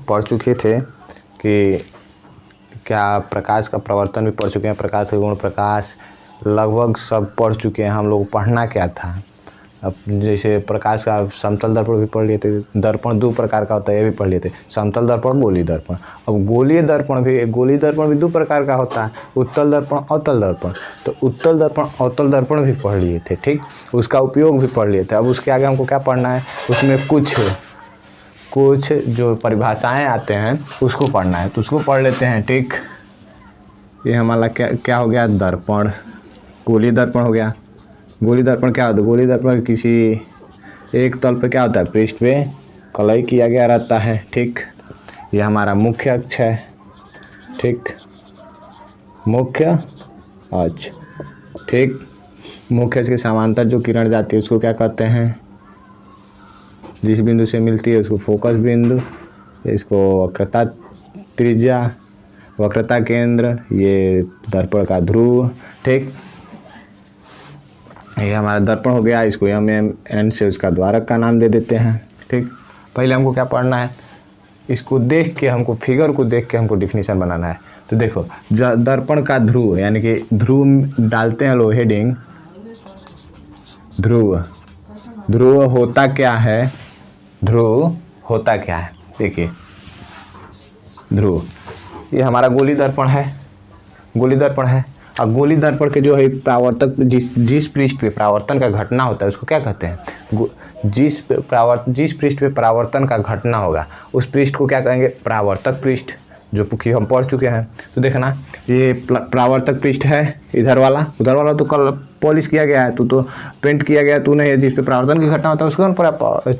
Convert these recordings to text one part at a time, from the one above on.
पढ़ चुके थे कि क्या प्रकाश का प्रवर्तन भी पढ़ चुके हैं, प्रकाश के गुण, प्रकाश लगभग सब पढ़ चुके हैं हम लोग। पढ़ना क्या था, अब जैसे प्रकाश का समतल दर्पण भी पढ़ लिए थे, दर्पण दो प्रकार का होता है ये भी पढ़ लिए थे, समतल दर्पण, गोलीय दर्पण। अब गोलीय दर्पण भी दो प्रकार का होता है, उत्तल दर्पण, अवतल दर्पण। तो उत्तल दर्पण, अवतल दर्पण भी पढ़ लिए थे, ठीक, उसका उपयोग भी पढ़ लिए थे। अब उसके आगे हमको क्या पढ़ना है, उसमें कुछ जो परिभाषाएं आते हैं उसको पढ़ना है, तो उसको पढ़ लेते हैं, ठीक। ये हमारा क्या हो गया, दर्पण, गोलीय दर्पण हो गया। गोलीय दर्पण क्या होता है, गोलीय दर्पण किसी एक तल पे क्या होता है, पृष्ठ पे कलई किया गया रहता है, ठीक। ये हमारा मुख्य अक्ष है, ठीक, मुख्य अक्ष, ठीक। मुख्य अक्ष के समांतर जो किरण जाती है उसको क्या कहते हैं, जिस बिंदु से मिलती है उसको फोकस बिंदु, इसको वक्रता त्रिज्या, वक्रता केंद्र, ये दर्पण का ध्रुव, ठीक। ये हमारा दर्पण हो गया, इसको एन से उसका द्वारक का नाम दे देते हैं, ठीक। पहले हमको क्या पढ़ना है, इसको देख के हमको, फिगर को देख के हमको डिफिनीशन बनाना है। तो देखो, दर्पण का ध्रुव, यानी कि ध्रुव डालते हैं लो हेडिंग, ध्रुव होता क्या है, ध्रुव होता क्या है, देखिए ध्रुव, ये हमारा गोलीय दर्पण है, गोलीय दर्पण है। और गोलीय दर्पण के जो है परावर्तक, जिस पृष्ठ पे परावर्तन का घटना होता है उसको क्या कहते हैं, जिस पृष्ठ पे परावर्तन का घटना होगा उस पृष्ठ को क्या कहेंगे, परावर्तक पृष्ठ, जो कि हम पढ़ चुके हैं। तो देखना, ये परावर्तक पृष्ठ है, इधर वाला, उधर वाला तो कल पॉलिश किया गया है, तो पेंट किया गया, तू नहीं है, जिस पे परावर्तन की घटना होता है उसको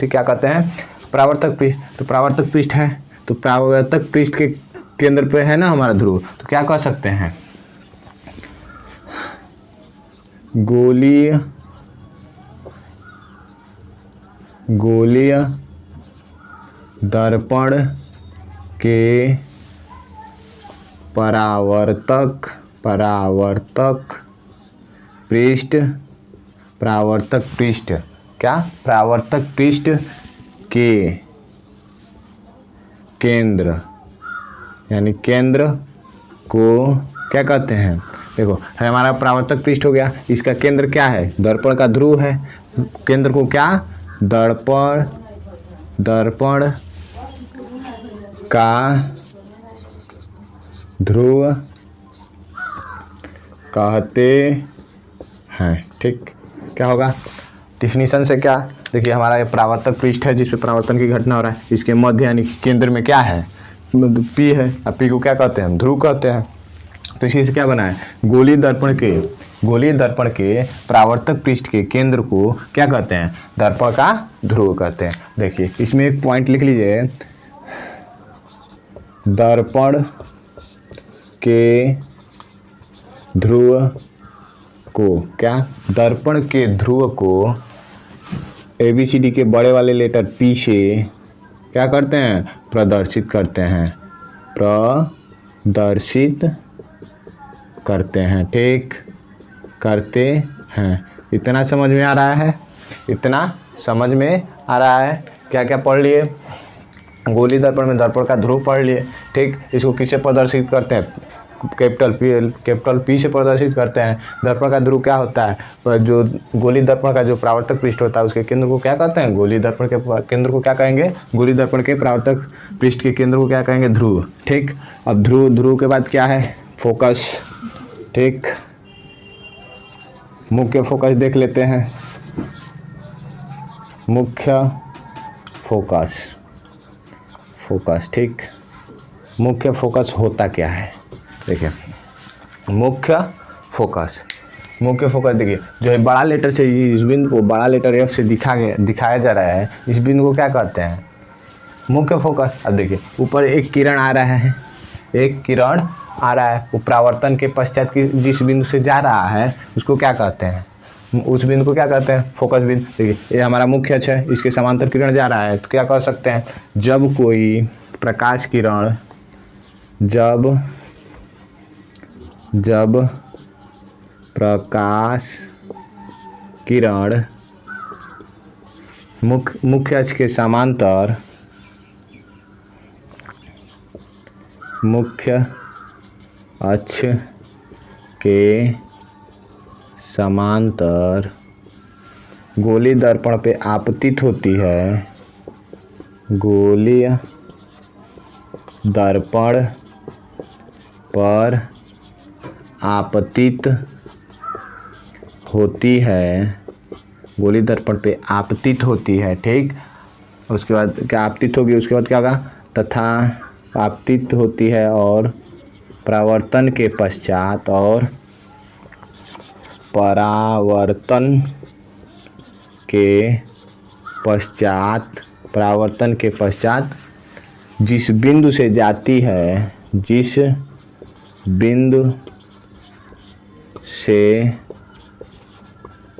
क्या कहते हैं, परावर्तक पृष्ठ। तो परावर्तक पृष्ठ है, तो परावर्तक पृष्ठ के केंद्र पे है ना हमारा ध्रुव, तो क्या कह सकते हैं, गोलीय दर्पण के परावर्तक पृष्ठ, क्या, परावर्तक पृष्ठ के केंद्र, यानी केंद्र को क्या कहते हैं, देखो है हमारा परावर्तक पृष्ठ हो गया, इसका केंद्र क्या है, दर्पण का ध्रुव है, केंद्र को क्या, दर्पण का ध्रुव कहते हैं, ठीक। क्या होगा, डिफिनीशन से क्या, देखिए हमारा ये परावर्तक पृष्ठ है जिस पे परावर्तन की घटना हो रहा है, इसके मध्य यानी केंद्र में क्या है, पी है, और पी को क्या कहते हैं, ध्रुव कहते हैं। तो इसी से क्या बना है, गोलीय दर्पण के परावर्तक पृष्ठ के केंद्र को क्या कहते हैं, दर्पण का ध्रुव कहते हैं। देखिए इसमें एक पॉइंट लिख लीजिए, दर्पण के ध्रुव को, क्या, दर्पण के ध्रुव को ABCD के बड़े वाले लेटर P से क्या करते हैं, प्रदर्शित करते हैं, ठीक, करते हैं। इतना समझ में आ रहा है, क्या क्या पढ़ लिए, गोलीय दर्पण में दर्पण का ध्रुव पढ़ लिए, ठीक। इसको किससे प्रदर्शित करते हैं, कैपिटल P से प्रदर्शित करते हैं। दर्पण का ध्रुव क्या होता है, जो गोलीय दर्पण का जो परावर्तक पृष्ठ होता है उसके केंद्र को क्या कहते हैं, गोलीय दर्पण के केंद्र को क्या कहेंगे, गोलीय दर्पण के परावर्तक पृष्ठ के केंद्र को क्या कहेंगे, ध्रुव, ठीक। अब ध्रुव के बाद क्या है, फोकस, ठीक। मुख्य फोकस देख लेते हैं, मुख्य फोकस, ठीक। मुख्य फोकस होता क्या है, देखिए मुख्य फोकस देखिए, जो है बड़ा लेटर से, इस बिंदु को बड़ा लेटर F से दिखाया जा रहा है, इस बिंदु को क्या कहते हैं, मुख्य फोकस। अब देखिए ऊपर एक किरण आ रहा है, वो परावर्तन के पश्चात की जिस बिंदु से जा रहा है उसको क्या कहते हैं, उस बिंदु को क्या कहते हैं, फोकस बिंदु। देखिए ये हमारा मुख्य अक्ष है, इसके समांतर किरण जा रहा है, तो क्या कह सकते हैं, जब कोई प्रकाश किरण मुख्य अक्ष के समांतर मुख्य अक्ष के समांतर गोलीय दर्पण पे आपतित होती है। गोलीय दर्पण पर आपतित होती है। गोलीय दर्पण पे आपतित होती है, ठीक। उसके बाद क्या आपतित होगी, उसके बाद क्या होगा, तथा आपतित होती है और परावर्तन के पश्चात परावर्तन के पश्चात जिस बिंदु से जाती है, जिस बिंदु से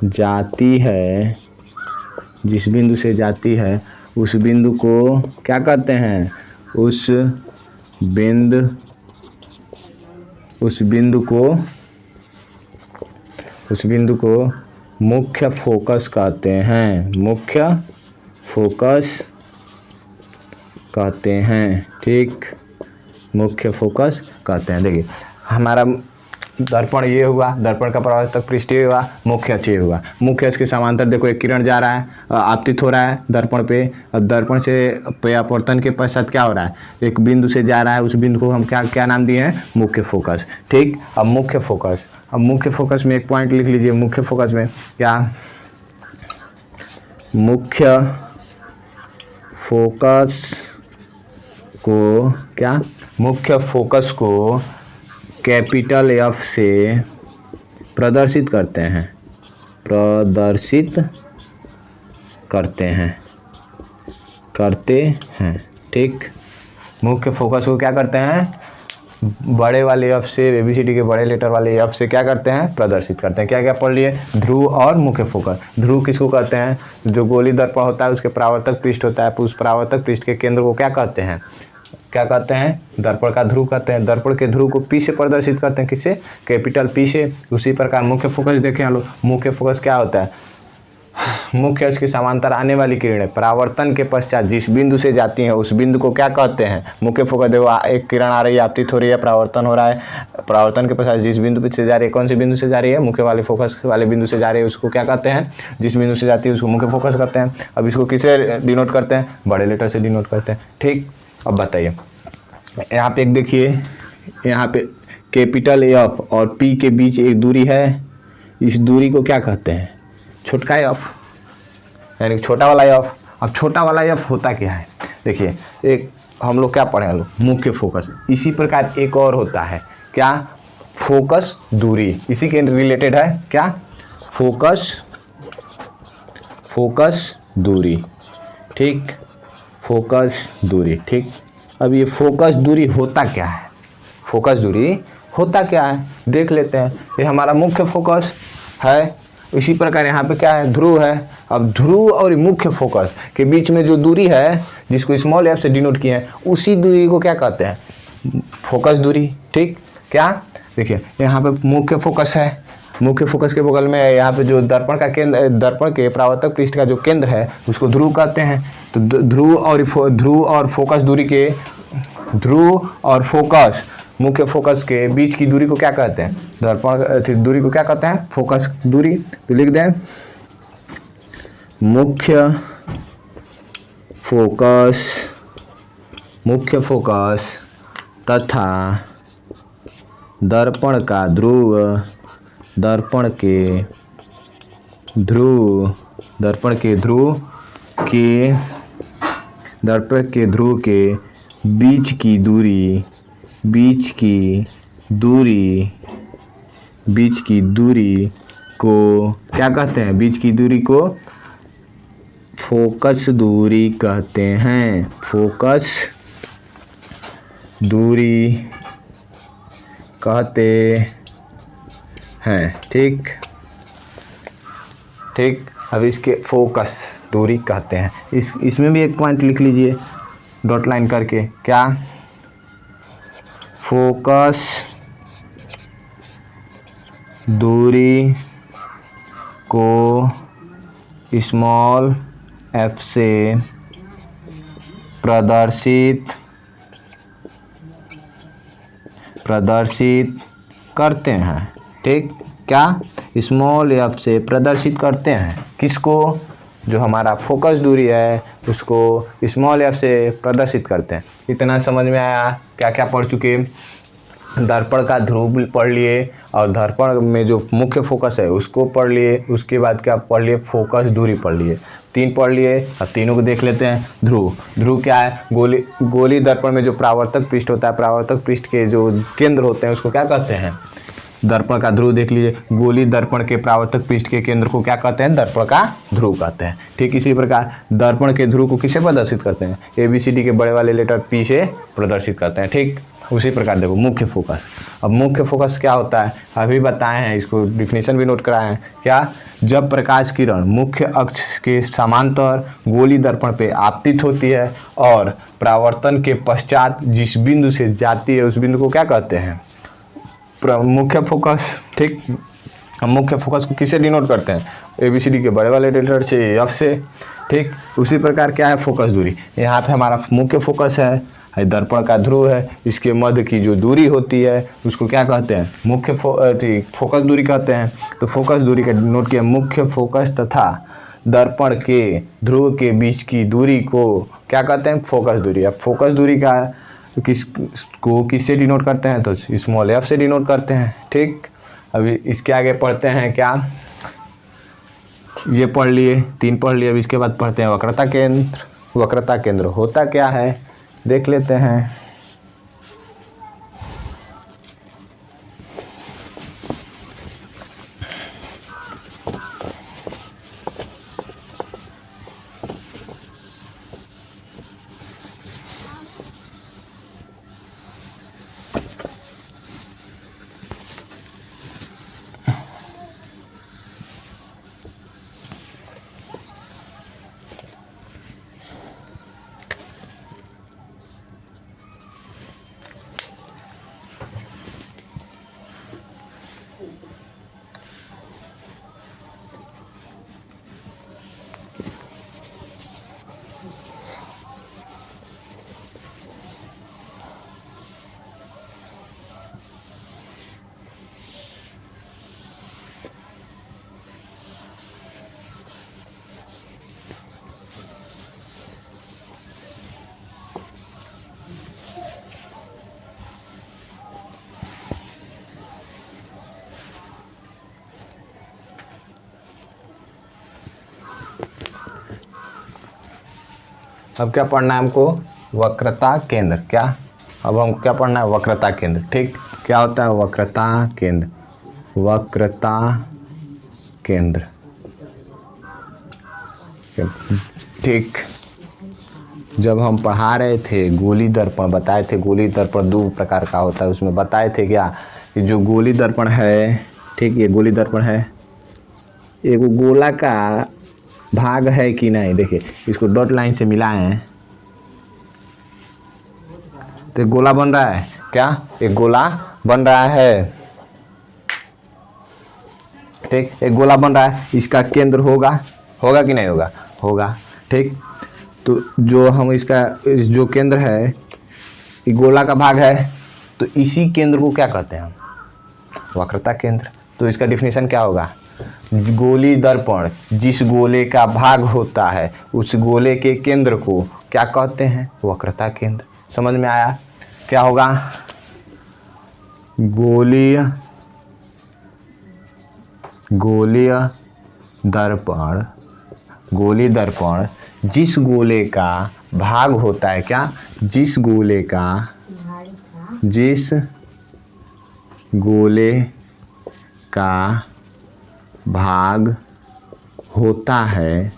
जाती है उस बिंदु को क्या कहते हैं, उस बिंदु को मुख्य फोकस कहते हैं। मुख्य फोकस कहते हैं, ठीक। मुख्य फोकस कहते हैं। देखिए हमारा दर्पण ये हुआ, दर्पण का परावर्तक पृष्ठ ये हुआ, मुख्य अक्ष ये हुआ। मुख्य अक्ष के समांतर देखो एक किरण जा रहा है, आपतित हो रहा है दर्पण पे। अब दर्पण से परावर्तन के पश्चात क्या हो रहा है, एक बिंदु से जा रहा है, उस बिंदु को हम क्या नाम दिए हैं, मुख्य फोकस, ठीक। अब मुख्य फोकस में एक पॉइंट लिख लीजिए। मुख्य फोकस में क्या, मुख्य फोकस को कैपिटल एफ से प्रदर्शित करते हैं, ठीक। मुख्य फोकस को क्या करते हैं, बड़े वाले एफ से, एबीसीडी के बड़े लेटर वाले एफ से क्या करते हैं, प्रदर्शित करते हैं। क्या क्या पढ़ लिए, ध्रुव और मुख्य फोकस। ध्रुव किसको कहते हैं, जो गोलीय दर्पण होता है उसके परावर्तक पृष्ठ होता है, उस परावर्तक पृष्ठ के केंद्र को क्या कहते हैं, दर्पण का ध्रुव कहते हैं। दर्पण के ध्रुव को पी से प्रदर्शित करते हैं, किससे, कैपिटल पी से। उसी प्रकार मुख्य फोकस देखें हम लोग। मुख्य फोकस क्या होता है, मुख्य अक्ष के समांतर आने वाली किरणें परावर्तन के पश्चात जिस बिंदु से जाती हैं उस बिंदु को क्या कहते हैं, मुख्य फोकस। देखो एक किरण आ रही है, आपतित हो रही है, परावर्तन हो रहा है, परावर्तन के पश्चात जिस बिंदु से जा रही है, कौन सी बिंदु से जा रही है, मुख्य वाले फोकस वाले बिंदु से जा रही है, उसको क्या कहते हैं, जिस बिंदु से जाती है उसको मुख्य फोकस कहते हैं। अब इसको किससे डिनोट करते हैं, बड़े लेटर से डिनोट करते हैं, ठीक। अब बताइए यहाँ पे एक देखिए, यहाँ पे कैपिटल एफ और पी के बीच एक दूरी है, इस दूरी को क्या कहते हैं, छोटका एफ, यानी छोटा वाला एफ। अब छोटा वाला एफ होता क्या है, देखिए एक हम लोग क्या पढ़े हम लोग, मुख्य फोकस। इसी प्रकार एक और होता है क्या, फोकस दूरी, इसी के रिलेटेड है क्या, फोकस दूरी, ठीक। फोकस दूरी, ठीक। अब ये फोकस दूरी होता क्या है, देख लेते हैं। ये हमारा मुख्य फोकस है। इसी प्रकार यहाँ पे क्या है, ध्रुव है। अब ध्रुव और मुख्य फोकस के बीच में जो दूरी है, जिसको स्मॉल एफ से डिनोट किए हैं, उसी दूरी को क्या कहते हैं, फोकस दूरी, ठीक। क्या, देखिए यहाँ पे मुख्य फोकस है, मुख्य फोकस के बगल में यहाँ पे जो दर्पण का केंद्र, दर्पण के परावर्तक पृष्ठ का जो केंद्र है उसको ध्रुव कहते हैं। तो ध्रुव और फोकस दूरी के, ध्रुव और फोकस, मुख्य फोकस के बीच की दूरी को क्या कहते हैं, दर्पण दूरी को क्या कहते हैं, फोकस दूरी। तो लिख दें, मुख्य फोकस तथा दर्पण के ध्रुव के बीच की दूरी को क्या कहते हैं, बीच की दूरी को फोकस दूरी कहते हैं, फोकस दूरी कहते हैं, ठीक। अब इसके फोकस दूरी कहते हैं। इसमें भी एक पॉइंट लिख लीजिए डॉट लाइन करके, क्या, फोकस दूरी को स्मॉल एफ से प्रदर्शित प्रदर्शित करते हैं। ठीक, क्या स्मॉल एफ से प्रदर्शित करते हैं किसको, जो हमारा फोकस दूरी है उसको स्मॉल एफ से प्रदर्शित करते हैं। इतना समझ में आया। क्या क्या पढ़ चुके, दर्पण का ध्रुव पढ़ लिए और दर्पण में जो मुख्य फोकस है उसको पढ़ लिए। उसके बाद क्या पढ़ लिए, फोकस दूरी पढ़ लिए। 3 पढ़ लिए। अब तीनों को देख लेते हैं। ध्रुव, ध्रुव क्या है, गोली दर्पण में जो परावर्तक पृष्ठ होता है, परावर्तक पृष्ठ के जो केंद्र होते हैं उसको क्या कहते हैं, दर्पण का ध्रुव। देख लीजिए, गोली दर्पण के परावर्तक पृष्ठ के केंद्र को क्या कहते हैं, दर्पण का ध्रुव कहते हैं। ठीक इसी प्रकार दर्पण के ध्रुव को किसे प्रदर्शित करते हैं, ABCD के बड़े वाले लेटर P से प्रदर्शित करते हैं। ठीक, उसी प्रकार देखो मुख्य फोकस। अब मुख्य फोकस क्या होता है, अभी बताए हैं, इसको डिफिनीशन भी नोट कराए हैं। क्या, जब प्रकाश किरण मुख्य अक्ष के समांतर गोली दर्पण पे आपतित होती है और परावर्तन के पश्चात जिस बिंदु से जाती है उस बिंदु को क्या कहते हैं, मुख्य फोकस। ठीक, हम मुख्य फोकस को किसे डिनोट करते हैं, ABCD के बड़े वाले लेटर से, F से। ठीक, उसी प्रकार क्या है, फोकस दूरी। यहाँ पे हमारा मुख्य फोकस है, दर्पण का ध्रुव है, इसके मध्य की जो दूरी होती है उसको क्या कहते हैं, मुख्य फोकस दूरी कहते हैं। तो फोकस दूरी का नोट किया, मुख्य फोकस तथा दर्पण के ध्रुव के बीच की दूरी को क्या कहते हैं, फोकस दूरी। अब फोकस दूरी का किससे डिनोट करते हैं, तो स्मॉल एफ से डिनोट करते हैं। ठीक, अभी इसके आगे पढ़ते हैं क्या, ये पढ़ लिए, 3 पढ़ लिए। अब इसके बाद पढ़ते हैं वक्रता केंद्र। वक्रता केंद्र होता क्या है देख लेते हैं। अब क्या पढ़ना है हमको, वक्रता केंद्र। क्या, अब हमको क्या पढ़ना है, वक्रता केंद्र। ठीक, क्या होता है वक्रता केंद्र, वक्रता केंद्र। ठीक, जब हम पढ़ा रहे थे गोली दर्पण, बताए थे गोली दर्पण 2 प्रकार का होता है। उसमें बताए थे क्या कि जो गोली दर्पण है, ठीक, ये गोली दर्पण है, एक गोला का भाग है कि नहीं, देखिए इसको डॉट लाइन से मिलाए हैं तो एक गोला बन रहा है। क्या, एक गोला बन रहा है। ठीक, एक गोला बन रहा है, इसका केंद्र होगा कि नहीं होगा, होगा। ठीक, तो जो हम इसका जो केंद्र है, ये गोला का भाग है, तो इसी केंद्र को क्या कहते हैं हम, वक्रता केंद्र। तो इसका डिफिनीशन क्या होगा, गोली दर्पण जिस गोले का भाग होता है उस गोले के केंद्र को क्या कहते हैं, वक्रता केंद्र। समझ में आया। क्या होगा, गोलीय दर्पण, गोली दर्पण जिस गोले का भाग होता है, क्या, जिस गोले का भाग होता है,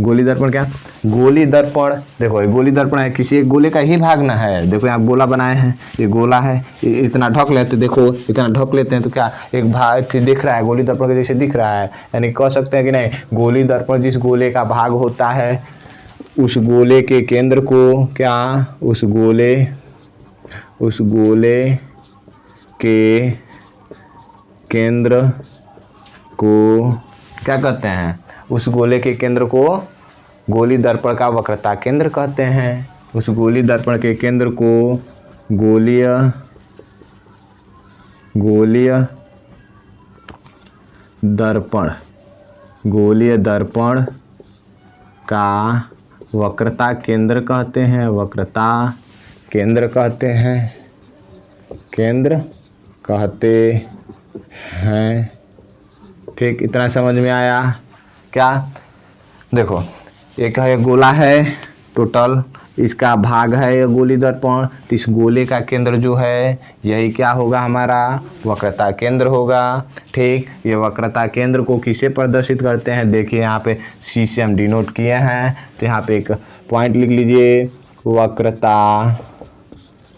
गोली दर्पण। क्या, गोली दर्पण, देखो ये गोली दर्पण है, किसी एक गोले का ही भाग ना है। देखो यहाँ गोला बनाए हैं, ये गोला है, इतना ढक लेते, देखो इतना ढक लेते हैं तो क्या एक भाग दिख रहा है, गोली दर्पण के जैसे दिख रहा है। यानी कह सकते हैं कि नहीं, गोली दर्पण जिस गोले का भाग होता है उस गोले के केंद्र को क्या, उस गोले के केंद्र को क्या कहते हैं, उस गोले के केंद्र को गोली दर्पण का वक्रता केंद्र कहते हैं। उस गोली दर्पण के केंद्र को गोलीय गोलीय दर्पण, गोलीय दर्पण का वक्रता केंद्र कहते हैं, वक्रता केंद्र कहते हैं, केंद्र कहते हैं। ठीक, इतना समझ में आया क्या? देखो एक है गोला है टोटल, इसका भाग है ये गोली दर्पण, तो इस गोले का केंद्र जो है यही क्या होगा हमारा वक्रता केंद्र होगा। ठीक, ये वक्रता केंद्र को किसे प्रदर्शित करते हैं? देखिए यहाँ पे सी से हम डिनोट किए हैं, तो यहाँ पे एक पॉइंट लिख लीजिए, वक्रता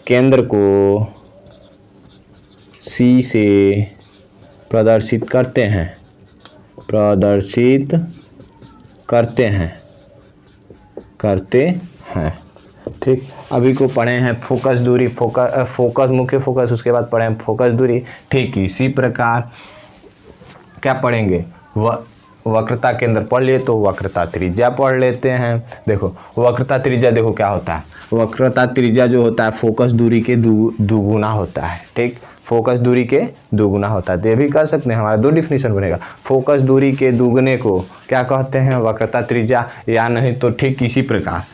केंद्र को सी से प्रदर्शित करते हैं, प्रदर्शित करते हैं, करते हैं। ठीक, अभी को पढ़े हैं फोकस दूरी, फोकस मुख्य फोकस, उसके बाद पढ़े हैं फोकस दूरी। ठीक, इसी प्रकार क्या पढ़ेंगे? वक्रता केंद्र पढ़ लिए तो वक्रता त्रिज्या पढ़ लेते हैं। देखो वक्रता त्रिज्या देखो क्या होता है, वक्रता त्रिज्या जो होता है फोकस दूरी के दुगुना होता है। ठीक, फोकस दूरी के दुगुना होता है, तो ये भी कर सकते हैं, हमारा दो डिफिनीशन बनेगा। फोकस दूरी के दुगने को क्या कहते हैं? वक्रता त्रिज्या। या नहीं तो ठीक इसी प्रकार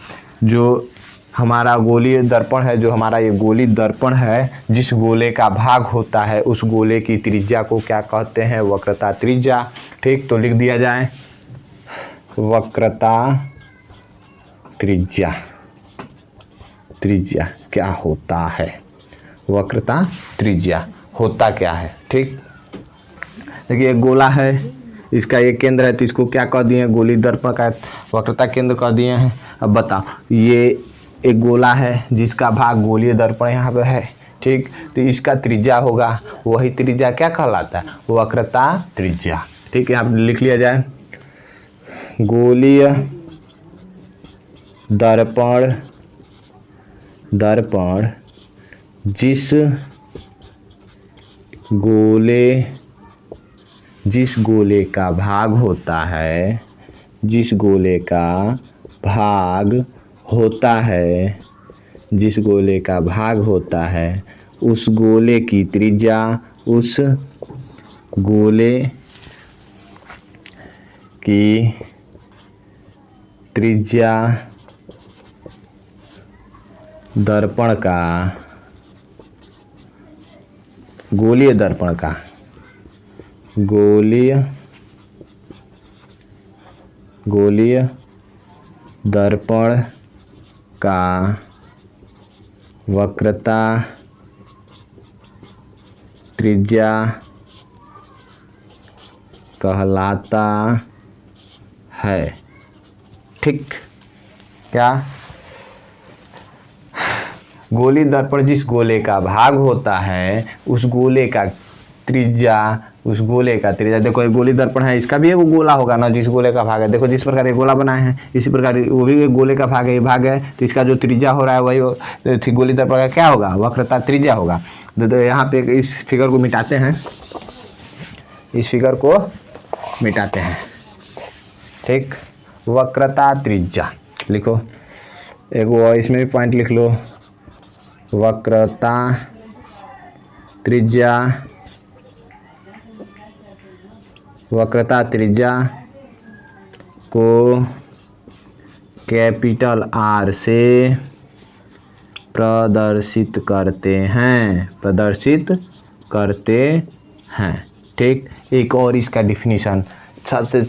जो हमारा गोलीय दर्पण है, जो हमारा ये गोली दर्पण है, जिस गोले का भाग होता है उस गोले की त्रिज्या को क्या कहते हैं? वक्रता त्रिज्या। ठीक, तो लिख दिया जाए वक्रता त्रिज्या। त्रिज्या क्या होता है? वक्रता त्रिज्या होता क्या है? ठीक, देखिए एक गोला है, इसका एक केंद्र है, तो इसको क्या कह दिए हैं? गोली दर्पण का वक्रता केंद्र कह दिए हैं। अब बताओ, ये एक गोला है जिसका भाग गोलीय दर्पण यहाँ पे है। ठीक, तो इसका त्रिज्या होगा, वही त्रिज्या क्या कहलाता है? वक्रता त्रिज्या। ठीक, यहाँ पे लिख लिया जाए गोलीय दर्पण, दर्पण जिस गोले का भाग होता है, जिस गोले का भाग होता है, जिस गोले का भाग होता है उस गोले की त्रिज्या, उस गोले की त्रिज्या दर्पण का, गोलीय दर्पण का, गोलीय दर्पण का वक्रता त्रिज्या कहलाता है। ठीक, क्या? गोली दर्पण जिस गोले का भाग होता है उस गोले का त्रिज्या, उस गोले का त्रिज्या। देखो ये गोली दर्पण है, इसका भी एक गोला होगा ना जिस गोले का भाग है। देखो जिस प्रकार ये गोला बनाए हैं इसी प्रकार वो भी एक गोले का भाग है, ये भाग है, तो इसका जो त्रिज्या हो रहा है वही गोली दर्पण का क्या होगा? वक्रता त्रिज्या होगा। तो यहाँ पे इस फिगर को मिटाते हैं, इस फिगर को मिटाते हैं। ठीक, वक्रता त्रिज्या लिखो, एक वो इसमें भी पॉइंट लिख लो, वक्रता त्रिज्या, वक्रता त्रिज्या को कैपिटल आर से प्रदर्शित करते हैं, प्रदर्शित करते हैं। ठीक, एक और इसका डिफिनीशन सबसे